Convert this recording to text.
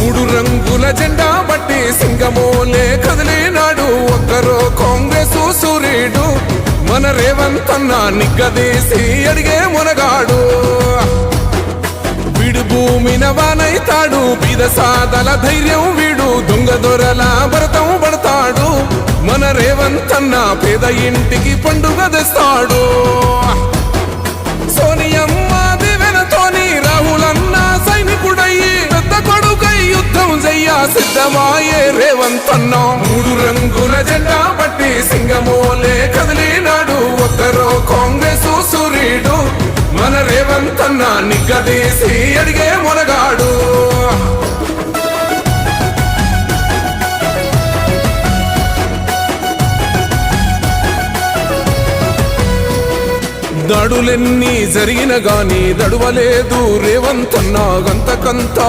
మూడు రంగుల జెండా బట్టి సింగమోలే కదిలినాడు ఒక్కరో కాంగ్రెస్ సూర్యుడు మన రేవంత్ అన్న నిగ్గదీసి అడిగే మునగాడు వీడు భూమిన వానైతాడు బీద సాదల ధైర్యం వీడు దొంగ దొరల భరతం పడతాడు మన రేవంత్ అన్న పేద ఇంటికి పండుగ తెస్తాడు సోనియమ్మ దివెనతోని రాహులన్న సైనికుడయ్యి పెద్ద కొడుకై యుద్ధం చెయ్య సిద్ధమాయే రేవంత్ అన్న మూడు రంగుల జెండా బట్టి సింగమోలే కదిలినాడు ఒక్కరో కాంగ్రెస్ సూర్యుడు మన రేవంత్ అన్న నిగ్గదీసి అడిగే మునగాడు దాడులెన్ని జరిగిన గాని దడువలేదు రేవంత్ అన్న గంతకంతా